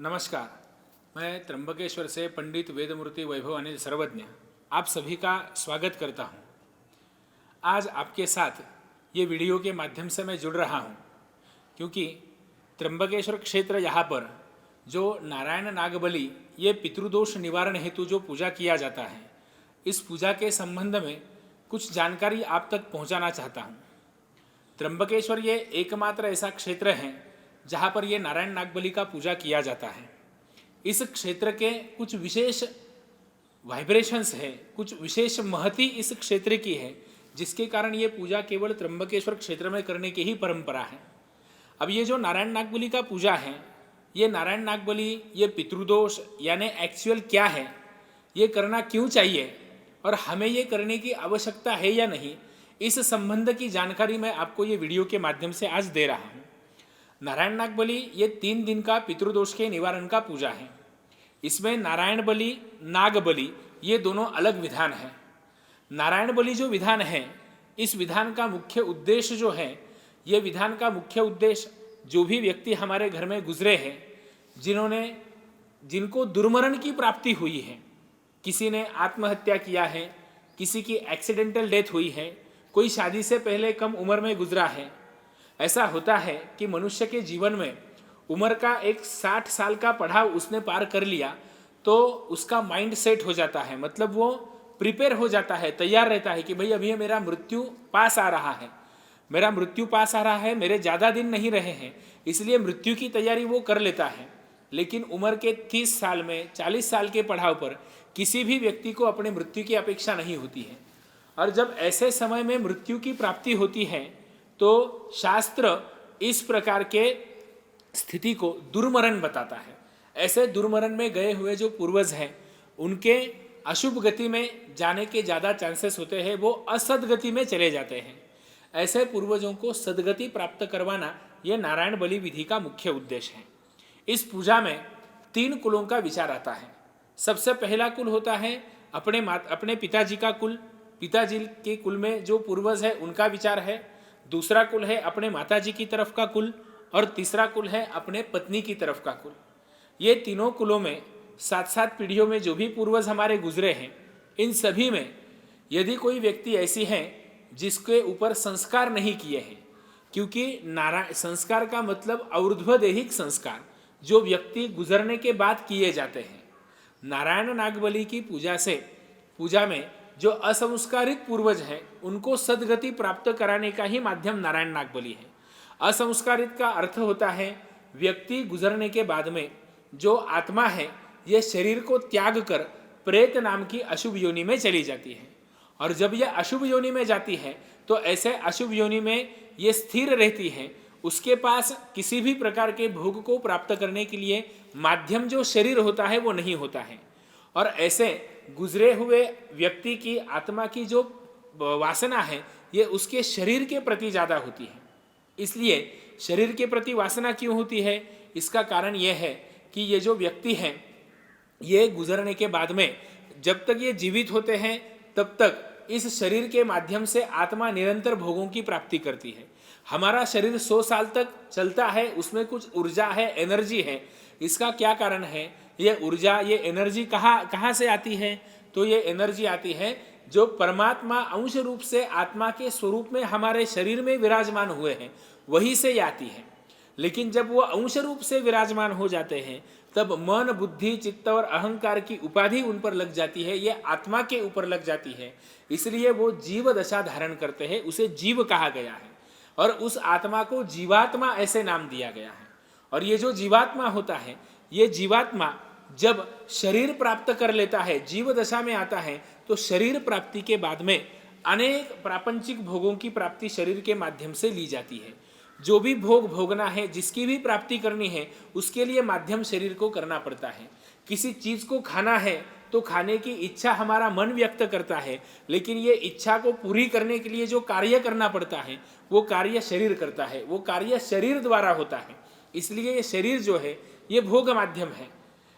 नमस्कार। मैं त्र्यंबकेश्वर से पंडित वेदमूर्ति वैभव अनिल सर्वज्ञ आप सभी का स्वागत करता हूं। आज आपके साथ ये वीडियो के माध्यम से मैं जुड़ रहा हूं क्योंकि त्र्यंबकेश्वर क्षेत्र यहाँ पर जो नारायण नागबली ये पितृदोष निवारण हेतु जो पूजा किया जाता है, इस पूजा के संबंध में कुछ जानकारी आप तक पहुंचाना चाहता हूं। त्र्यंबकेश्वर ये एकमात्र ऐसा क्षेत्र है जहाँ पर ये नारायण नागबली का पूजा किया जाता है। इस क्षेत्र के कुछ विशेष वाइब्रेशंस है, कुछ विशेष महती इस क्षेत्र की है, जिसके कारण ये पूजा केवल त्र्यंबकेश्वर क्षेत्र में करने की ही परंपरा है। अब ये जो नारायण नागबली का पूजा है, ये नारायण नागबली ये पितृदोष यानी एक्चुअल क्या है, ये करना क्यों चाहिए और हमें ये करने की आवश्यकता है या नहीं, इस संबंध की जानकारी मैं आपको ये वीडियो के माध्यम से आज दे रहा हूँ। नारायण नागबली ये 3 दिन का पितृदोष के निवारण का पूजा है। इसमें नारायण बलि, नाग बलि ये दोनों अलग विधान है। नारायण बलि जो विधान है, इस विधान का मुख्य उद्देश्य जो है, ये विधान का मुख्य उद्देश्य जो भी व्यक्ति हमारे घर में गुजरे हैं, जिनको दुर्मरण की प्राप्ति हुई है, किसी ने आत्महत्या किया है, किसी की एक्सीडेंटल डेथ हुई है, कोई शादी से पहले कम उम्र में गुजरा है। ऐसा होता है कि मनुष्य के जीवन में उम्र का एक 60 साल का पड़ाव उसने पार कर लिया तो उसका माइंड सेट हो जाता है, मतलब वो प्रिपेयर हो जाता है, तैयार रहता है कि भाई अभी मेरा मृत्यु पास आ रहा है, मेरा मृत्यु पास आ रहा है, मेरे ज़्यादा दिन नहीं रहे हैं, इसलिए मृत्यु की तैयारी वो कर लेता है। लेकिन उम्र के 30 साल में 40 साल के पड़ाव पर किसी भी व्यक्ति को अपने मृत्यु की अपेक्षा नहीं होती है। और जब ऐसे समय में मृत्यु की प्राप्ति होती है तो शास्त्र इस प्रकार के स्थिति को दुर्मरण बताता है। ऐसे दुर्मरण में गए हुए जो पूर्वज हैं, उनके अशुभ गति में जाने के ज़्यादा चांसेस होते हैं, वो असदगति में चले जाते हैं। ऐसे पूर्वजों को सदगति प्राप्त करवाना ये नारायण बलि विधि का मुख्य उद्देश्य है। इस पूजा में 3 कुलों का विचार आता है। सबसे पहला कुल होता है अपने पिताजी का कुल, पिताजी के कुल में जो पूर्वज है उनका विचार है। दूसरा कुल है अपने माताजी की तरफ का कुल और तीसरा कुल है अपने पत्नी की तरफ का कुल। ये तीनों कुलों में 7-7 पीढ़ियों में जो भी पूर्वज हमारे गुजरे हैं, इन सभी में यदि कोई व्यक्ति ऐसी है जिसके ऊपर संस्कार नहीं किए हैं, क्योंकि नारायण संस्कार का मतलब और्ध्वदेहिक संस्कार जो व्यक्ति गुजरने के बाद किए जाते हैं। नारायण नागबली की पूजा में जो असंस्कारित पूर्वज हैं, उनको सदगति प्राप्त कराने का ही माध्यम नारायण नागबली है। असंस्कारित का अर्थ होता है व्यक्ति गुजरने के बाद में जो आत्मा है, यह शरीर को त्याग कर प्रेत नाम की अशुभ योनि में चली जाती है। और जब यह अशुभ योनि में जाती है तो ऐसे अशुभ योनि में ये स्थिर रहती है। उसके पास किसी भी प्रकार के भोग को प्राप्त करने के लिए माध्यम जो शरीर होता है वो नहीं होता है। और ऐसे गुजरे हुए व्यक्ति की आत्मा की जो वासना है, ये उसके शरीर के प्रति ज़्यादा होती है। इसलिए शरीर के प्रति वासना क्यों होती है, इसका कारण यह है कि ये जो व्यक्ति हैं, ये गुजरने के बाद में जब तक ये जीवित होते हैं तब तक इस शरीर के माध्यम से आत्मा निरंतर भोगों की प्राप्ति करती है। हमारा शरीर 100 साल तक चलता है, उसमें कुछ ऊर्जा है, एनर्जी है। इसका क्या कारण है? ये ऊर्जा, ये एनर्जी कहाँ से आती है? तो ये एनर्जी आती है जो परमात्मा अंश रूप से आत्मा के स्वरूप में हमारे शरीर में विराजमान हुए हैं, वहीं से ये आती है। लेकिन जब वो अंश रूप से विराजमान हो जाते हैं तब मन, बुद्धि, चित्त और अहंकार की उपाधि उन पर लग जाती है, ये आत्मा के ऊपर लग जाती है। इसलिए वो जीव दशा धारण करते हैं, उसे जीव कहा गया है और उस आत्मा को जीवात्मा ऐसे नाम दिया गया है। और ये जो जीवात्मा होता है, ये जीवात्मा जब शरीर प्राप्त कर लेता है, जीव दशा में आता है, तो शरीर प्राप्ति के बाद में अनेक प्रापंचिक भोगों की प्राप्ति शरीर के माध्यम से ली जाती है। जो भी भोग भोगना है, जिसकी भी प्राप्ति करनी है, उसके लिए माध्यम शरीर को करना पड़ता है। किसी चीज़ को खाना है तो खाने की इच्छा हमारा मन व्यक्त करता है, लेकिन ये इच्छा को पूरी करने के लिए जो कार्य करना पड़ता है वो कार्य शरीर करता है, वो कार्य शरीर द्वारा होता है। इसलिए ये शरीर जो है ये भोग माध्यम है।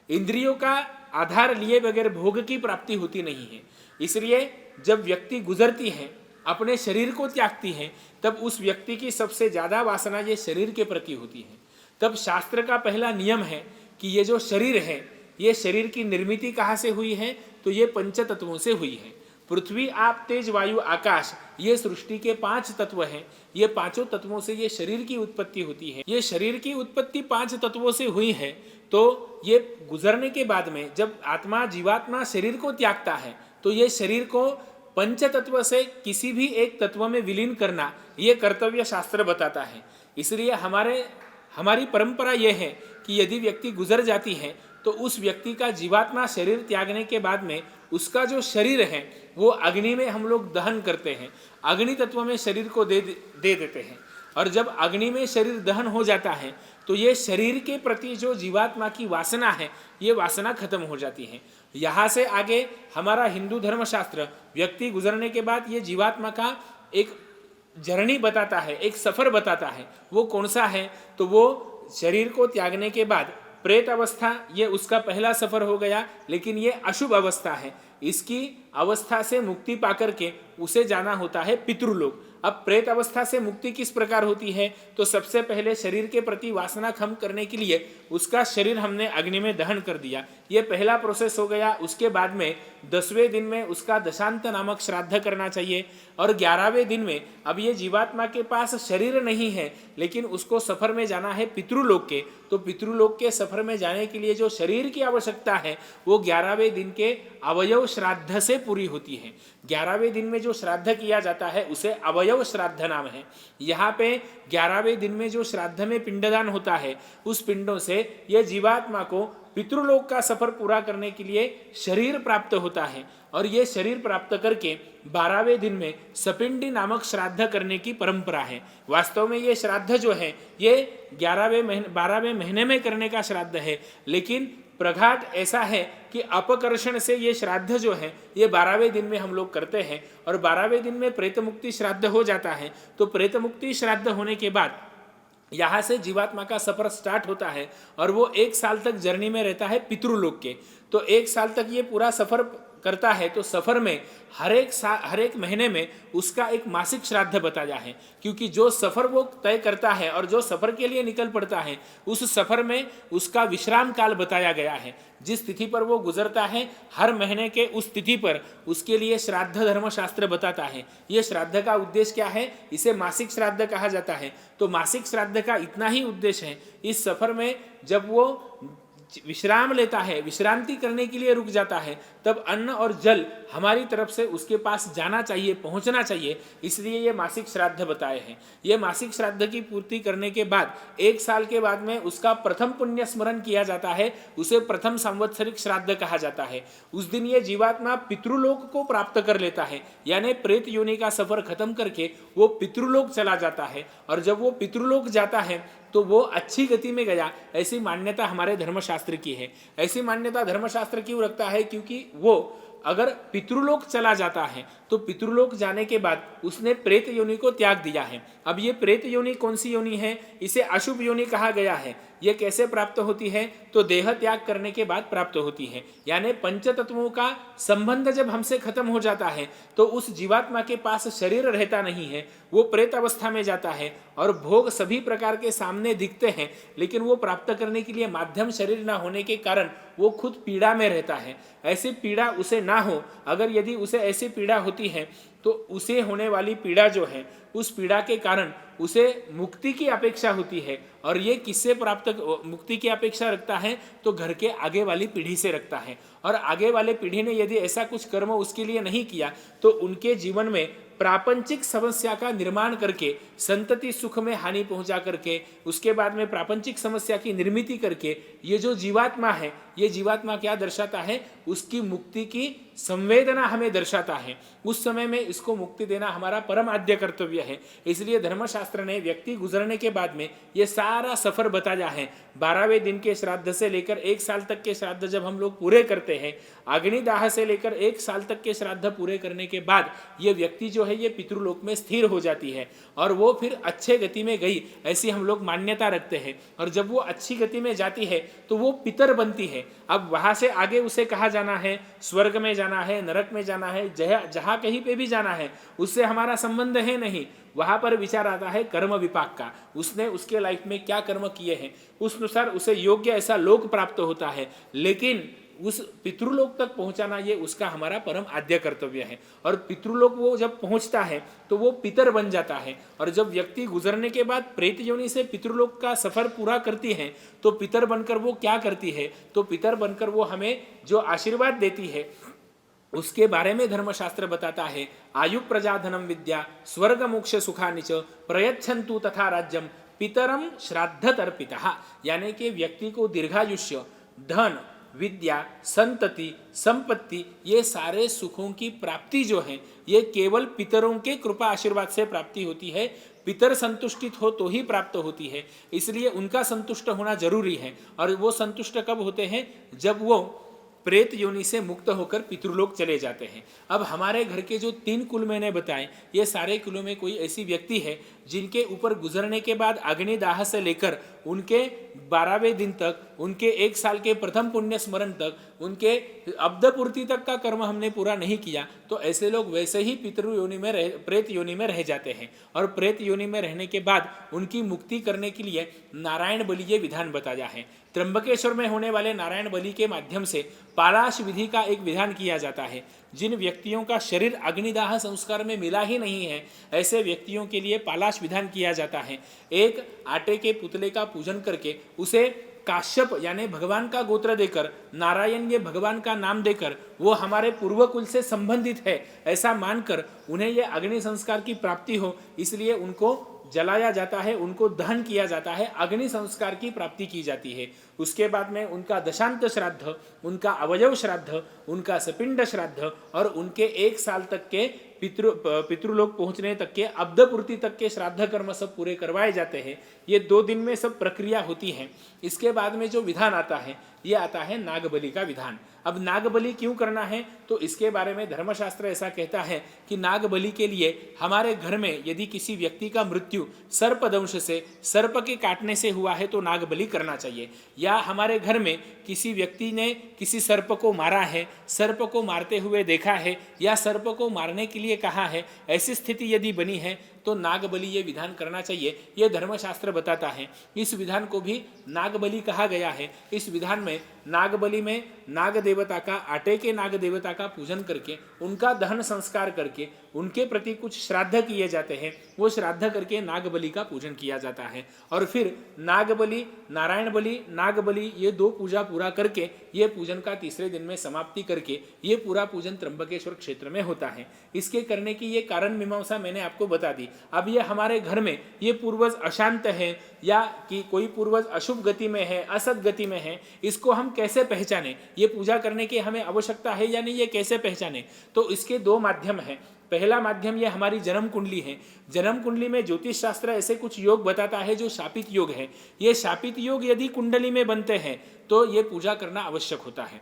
इंद्रियों का आधार लिए बगैर भोग की प्राप्ति होती नहीं है। इसलिए जब व्यक्ति गुजरती है, अपने शरीर को त्यागती है, तब उस व्यक्ति की सबसे ज़्यादा वासना ये शरीर के प्रति होती है। तब शास्त्र का पहला नियम है कि ये जो शरीर है, ये शरीर की निर्मिति कहाँ से हुई है, तो ये पंच तत्वों से हुई है। पृथ्वी, आप, तेज, वायु, आकाश, ये सृष्टि के 5 तत्व हैं। ये पांचों तत्वों से ये शरीर की उत्पत्ति होती है। ये शरीर की उत्पत्ति 5 तत्वों से हुई है। तो ये गुजरने के बाद में जब आत्मा, जीवात्मा शरीर को त्यागता है, तो ये शरीर को पंच तत्व से किसी भी एक तत्व में विलीन करना, ये कर्तव्य शास्त्र बताता है। इसलिए हमारी परंपरा यह है कि यदि व्यक्ति गुजर जाती है तो उस व्यक्ति का जीवात्मा शरीर त्यागने के बाद में उसका जो शरीर है वो अग्नि में हम लोग दहन करते हैं, अग्नि तत्व में शरीर को दे देते हैं। और जब अग्नि में शरीर दहन हो जाता है तो ये शरीर के प्रति जो जीवात्मा की वासना है, ये वासना खत्म हो जाती है। यहाँ से आगे हमारा हिंदू धर्मशास्त्र व्यक्ति गुजरने के बाद ये जीवात्मा का एक जर्नी बताता है, एक सफर बताता है। वो कौन सा है, तो वो शरीर को त्यागने के बाद प्रेत अवस्था, ये उसका पहला सफर हो गया, लेकिन ये अशुभ अवस्था है। इसकी अवस्था से मुक्ति पाकर के उसे जाना होता है पितृलोक। अब प्रेत अवस्था से मुक्ति किस प्रकार होती है, तो सबसे पहले शरीर के प्रति वासना खत्म करने के लिए उसका शरीर हमने अग्नि में दहन कर दिया, ये पहला प्रोसेस हो गया। उसके बाद में 10वें दिन में उसका दशांत नामक श्राद्ध करना चाहिए। और 11वें दिन में, अब ये जीवात्मा के पास शरीर नहीं है लेकिन उसको सफर में जाना है पितृलोक के, तो पितृलोक के सफर में जाने के लिए जो शरीर की आवश्यकता है वो 11वें दिन के अवयव श्राद्ध से पूरी होती है। 11वें दिन में जो श्राद्ध किया जाता है उसे अवयव श्राद्ध नाम है। यहाँ पे 11वें दिन में जो श्राद्ध में पिंडदान होता है, उस पिंडों से यह जीवात्मा को पितृलोक का सफर पूरा करने के लिए शरीर प्राप्त होता है। और ये शरीर प्राप्त करके 12वें दिन में सपिंडी नामक श्राद्ध करने की परंपरा है। वास्तव में ये श्राद्ध जो है ये 12वें महीने में करने का श्राद्ध है, लेकिन प्रघात ऐसा है कि अपकर्षण से ये श्राद्ध जो है ये 12वें दिन में हम लोग करते हैं। और 12वें दिन में प्रेत मुक्ति श्राद्ध हो जाता है। तो प्रेत मुक्ति श्राद्ध होने के बाद यहाँ से जीवात्मा का सफर स्टार्ट होता है और वो 1 साल तक जर्नी में रहता है पितृलोक के। तो 1 साल तक ये पूरा सफर करता है। तो सफर में हर एक महीने में उसका एक मासिक श्राद्ध बताया है, क्योंकि जो सफर वो तय करता है और जो सफर के लिए निकल पड़ता है उस सफर में उसका विश्राम काल बताया गया है। जिस तिथि पर वो गुजरता है हर महीने के उस तिथि पर उसके लिए श्राद्ध धर्मशास्त्र बताता है। ये श्राद्ध का उद्देश्य क्या है, इसे मासिक श्राद्ध कहा जाता है। तो मासिक श्राद्ध का इतना ही उद्देश्य है, इस सफर में जब वो विश्राम लेता है, विश्रांति करने के लिए रुक जाता है, तब अन्न और जल हमारी तरफ से उसके पास जाना चाहिए, पहुंचना चाहिए। इसलिए ये मासिक श्राद्ध बताए हैं। ये मासिक श्राद्ध की पूर्ति करने के बाद 1 साल के बाद में उसका प्रथम पुण्य स्मरण किया जाता है, उसे प्रथम संवत्सरिक श्राद्ध कहा जाता है। उस दिन ये जीवात्मा पितृलोक को प्राप्त कर लेता है, यानी प्रेत योनि का सफर खत्म करके वो पितृलोक चला जाता है। और जब वो पितृलोक जाता है तो वो अच्छी गति में गया, ऐसी मान्यता हमारे धर्मशास्त्र की है। ऐसी मान्यता धर्मशास्त्र क्यों रखता है, क्योंकि वो अगर पितृलोक चला जाता है तो पितृलोक जाने के बाद उसने प्रेत योनि को त्याग दिया है। अब ये प्रेत योनि कौन सी योनि है, इसे अशुभ योनि कहा गया है। ये कैसे प्राप्त होती है, तो देह त्याग करने के बाद प्राप्त होती है। यानी पंच तत्वों का संबंध जब हमसे खत्म हो जाता है तो उस जीवात्मा के पास शरीर रहता नहीं है, वो प्रेत अवस्था में जाता है और भोग सभी प्रकार के सामने दिखते हैं, लेकिन वो प्राप्त करने के लिए माध्यम शरीर ना होने के कारण वो खुद पीड़ा में रहता है। ऐसी पीड़ा उसे ना हो, अगर यदि उसे ऐसी पीड़ा होती है तो उसे होने वाली पीड़ा जो है उस पीड़ा के कारण उसे मुक्ति की अपेक्षा होती है। और ये किससे प्राप्त मुक्ति की अपेक्षा रखता है, तो घर के आगे वाली पीढ़ी से रखता है। और आगे वाले पीढ़ी ने यदि ऐसा कुछ कर्म उसके लिए नहीं किया तो उनके जीवन में प्रापंचिक समस्या का निर्माण करके, संतति सुख में हानि पहुंचा करके, उसके बाद में प्रापंचिक समस्या की निर्मिति करके ये जो जीवात्मा है, ये जीवात्मा क्या दर्शाता है, उसकी मुक्ति की संवेदना हमें दर्शाता है। उस समय में इसको मुक्ति देना हमारा परम आद्य कर्तव्य है। इसलिए धर्मशास्त्र ने व्यक्ति गुजरने के बाद में ये सारा सफर बताया है। 12वें दिन के श्राद्ध से लेकर 1 साल तक के श्राद्ध जब हम लोग पूरे करते हैं, अग्निदाह से लेकर 1 साल तक के श्राद्ध पूरे करने के बाद ये व्यक्ति जो है ये पितृलोक में स्थिर हो जाती है और वो फिर अच्छे गति में गई, ऐसी हम लोग मान्यता रखते हैं। और जब वो अच्छी गति में जाती है तो वो पितर बनती है। अब वहां से आगे उसे कहाँ जाना है, स्वर्ग में जाना है, नरक में जाना है, जहाँ कहीं पे भी जाना है, उससे हमारा संबंध है नहीं। वहां पर विचार आता है कर्म विपाक का, उसने उसके लाइफ में क्या कर्म किए हैं उस अनुसार उसे योग्य ऐसा लोक प्राप्त होता है। लेकिन उस पितृलोक तक पहुंचाना ये उसका हमारा परम आद्य कर्तव्य है। और पितृलोक वो जब पहुंचता है तो वो पितर बन जाता है। और जब व्यक्ति गुजरने के बाद प्रेत योनि से पितृलोक का सफर पूरा करती है तो पितर बनकर वो क्या करती है, तो पितर बनकर वो हमें जो आशीर्वाद देती है उसके बारे में धर्मशास्त्र बताता है। आयु प्रजाधनम विद्या स्वर्ग मोक्ष सुखानि च प्रयच्छन्तु तथा राज्यम पितरम श्राद्ध तर्पितः, यानी कि व्यक्ति को दीर्घायुष्य, धन, विद्या, संतति, संपत्ति, ये सारे सुखों की प्राप्ति जो है ये केवल पितरों के कृपा आशीर्वाद से प्राप्ति होती है। पितर संतुष्टित हो तो ही प्राप्त होती है, इसलिए उनका संतुष्ट होना जरूरी है। और वो संतुष्ट कब होते हैं, जब वो प्रेत योनि से मुक्त होकर पितृलोक चले जाते हैं। अब हमारे घर के जो 3 कुल मैंने बताए, ये सारे कुलों में कोई ऐसी व्यक्ति है जिनके ऊपर गुजरने के बाद अग्निदाह से लेकर उनके 12वें दिन तक, उनके 1 साल के प्रथम पुण्य स्मरण तक, उनके अब्दपूर्ति तक का कर्म हमने पूरा नहीं किया, तो ऐसे लोग वैसे ही पितृ योनि में प्रेत योनि में रह जाते हैं। और प्रेत योनि में रहने के बाद उनकी मुक्ति करने के लिए नारायण बलि ये विधान बताया है। त्र्यंबकेश्वर में होने वाले नारायण बलि के माध्यम से पालाश विधि का एक विधान किया जाता है। जिन व्यक्तियों का शरीर अग्निदाह संस्कार में मिला ही नहीं है, ऐसे व्यक्तियों के लिए पालाश विधान किया जाता है। एक आटे के पुतले का पूजन करके उसे काश्यप यानी भगवान का गोत्र देकर, नारायण ये भगवान का नाम देकर, वो हमारे पूर्व कुल से संबंधित है ऐसा मानकर उन्हें ये अग्नि संस्कार की प्राप्ति हो, इसलिए उनको जलाया जाता है, उनको दहन किया जाता है, अग्नि संस्कार की प्राप्ति की जाती है। उसके बाद में उनका दशांत श्राद्ध, उनका अवयव श्राद्ध, उनका सपिंड श्राद्ध और उनके 1 साल तक के पितृलोक पहुंचने तक के अब्दपूर्ति तक के श्राद्ध कर्म सब पूरे करवाए जाते हैं। ये 2 दिन में सब प्रक्रिया होती है। इसके बाद में जो विधान आता है ये आता है नागबलि का विधान। अब नागबलि क्यों करना है, तो इसके बारे में धर्मशास्त्र ऐसा कहता है कि नागबलि के लिए हमारे घर में यदि किसी व्यक्ति का मृत्यु सर्पदंश से, सर्प के काटने से हुआ है तो नागबलि करना चाहिए। या हमारे घर में किसी व्यक्ति ने किसी सर्प को मारा है, सर्प को मारते हुए देखा है या सर्प को मारने के लिए कहा है, ऐसी स्थिति यदि बनी है तो नागबलि ये विधान करना चाहिए, ये धर्मशास्त्र बताता है। इस विधान को भी नागबलि कहा गया है। इस विधान में नागबलि में नाग देवता का, आटे के नाग देवता का पूजन करके उनका दहन संस्कार करके उनके प्रति कुछ श्राद्ध किए जाते हैं। वो श्राद्ध करके नागबलि का पूजन किया जाता है। और फिर नागबलि, नारायण बलि, नागबलि ये 2 पूजा पूरा करके ये पूजन का 3रे दिन में समाप्ति करके ये पूरा पूजन त्र्यंबकेश्वर क्षेत्र में होता है। इसके करने की ये कारण मीमांसा मैंने आपको बता दी। अब ये हमारे घर में ये पूर्वज अशांत है या कि कोई पूर्वज अशुभ गति में है, असत गति में है, इसको हम कैसे पहचाने, ये पूजा करने की हमें आवश्यकता है या नहीं, ये कैसे पहचाने, तो इसके 2 माध्यम हैं। पहला माध्यम ये हमारी जन्म कुंडली है। जन्म कुंडली में ज्योतिष शास्त्र ऐसे कुछ योग बताता है जो शापित योग है। ये शापित योग यदि कुंडली में बनते हैं तो ये पूजा करना आवश्यक होता है।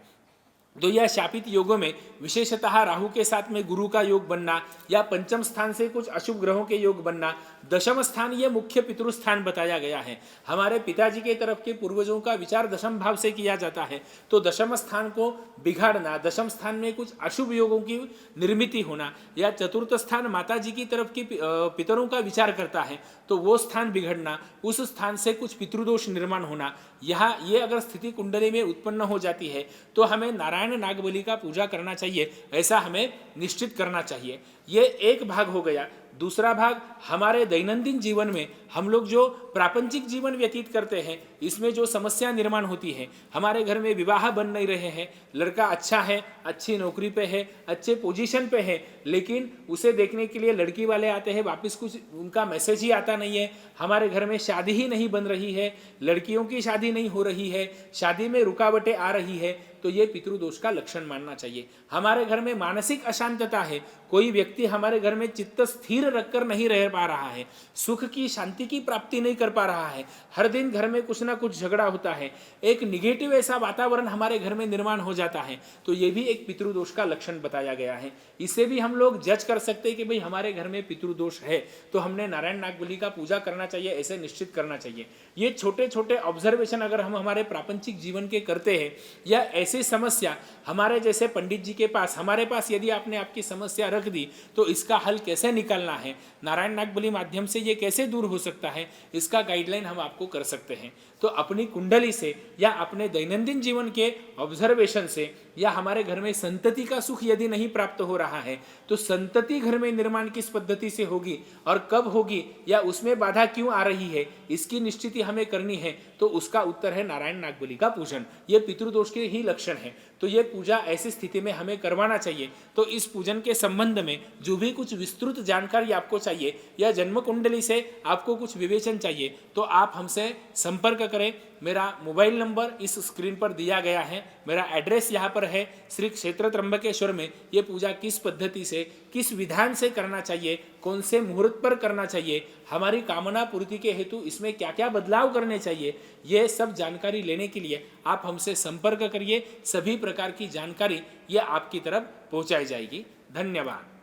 तो यह शापित योगों में विशेषतः राहु के साथ में गुरु का योग बनना या पंचम स्थान से कुछ अशुभ ग्रहों के योग बनना, दशम स्थान ये मुख्य पितृस्थान बताया गया है। हमारे पिताजी के तरफ के पूर्वजों का विचार दशम भाव से किया जाता है, तो दशम स्थान को बिगाड़ना, दशम स्थान में कुछ अशुभ योगों की निर्मिति होना, या चतुर्थ स्थान माता जी की तरफ की पितरों का विचार करता है तो वो स्थान बिगड़ना, उस स्थान से कुछ पितृदोष निर्माण होना, यहाँ ये अगर स्थिति कुंडली में उत्पन्न हो जाती है तो हमें नारायण नागबलि का पूजा करना चाहिए, ऐसा हमें निश्चित करना चाहिए। ये एक भाग हो गया। दूसरा भाग हमारे दैनंदिन जीवन में हम लोग जो प्रापंचिक जीवन व्यतीत करते हैं, इसमें जो समस्या निर्माण होती है, हमारे घर में विवाह बन नहीं रहे हैं, लड़का अच्छा है, अच्छी नौकरी पे है, अच्छे पोजीशन पे है, लेकिन उसे देखने के लिए लड़की वाले आते हैं, वापस कुछ उनका मैसेज ही आता नहीं है, हमारे घर में शादी ही नहीं बन रही है, लड़कियों की शादी नहीं हो रही है, शादी में रुकावटें आ रही है, तो ये पितृदोष का लक्षण मानना चाहिए। हमारे घर में मानसिक अशांतता है, कोई व्यक्ति हमारे घर में चित्त स्थिर स्थिर रखकर नहीं रह पा रहा है, सुख की शांति की प्राप्ति नहीं कर पा रहा है, हर दिन घर में कुछ ना कुछ झगड़ा होता है, एक निगेटिव ऐसा वातावरण हमारे घर में निर्माण हो जाता है, तो ये भी एक पितृदोष का लक्षण बताया गया है। इसे भी हम लोग जज कर सकते हैं कि भाई हमारे घर में पितृदोष है तो हमने नारायण नागबली का पूजा करना चाहिए, ऐसे निश्चित करना चाहिए। ये छोटे छोटे ऑब्जर्वेशन अगर हम हमारे प्रापंचिक जीवन के करते हैं, या ऐसी समस्या हमारे जैसे पंडित जी के पास, हमारे पास यदि आपने आपकी समस्या रख दी तो इसका हल कैसे निकालना है, नारायण नागबली माध्यम से ये कैसे दूर हो सकता है, इसका गाइडलाइन हम आपको कर सकते हैं। तो अपनी कुंडली से या अपने दैनंदिन जीवन के ऑब्जर्वेशन से, या हमारे घर में संतति का सुख यदि नहीं प्राप्त हो रहा है तो संतति घर में निर्माण किस पद्धति से होगी और कब होगी, या उसमें बाधा क्यों आ रही है, इसकी निश्चिति हमें करनी है। तो उसका उत्तर है नारायण नागबली का पूजन। ये पितृदोष के ही लक्षण है, तो ये पूजा ऐसी स्थिति में हमें करवाना चाहिए। तो इस पूजन के संबंध में जो भी कुछ विस्तृत जानकारी आपको चाहिए या जन्म कुंडली से आपको कुछ विवेचन चाहिए तो आप हमसे संपर्क करें। मेरा मोबाइल नंबर इस स्क्रीन पर दिया गया है, मेरा एड्रेस यहाँ पर है। श्री क्षेत्र त्र्यंबकेश्वर में ये पूजा किस पद्धति से, किस विधान से करना चाहिए, कौन से मुहूर्त पर करना चाहिए, हमारी कामना पूर्ति के हेतु इसमें क्या क्या बदलाव करने चाहिए, ये सब जानकारी लेने के लिए आप हमसे संपर्क करिए। सभी प्रकार की जानकारी ये आपकी तरफ पहुँचाई जाएगी। धन्यवाद।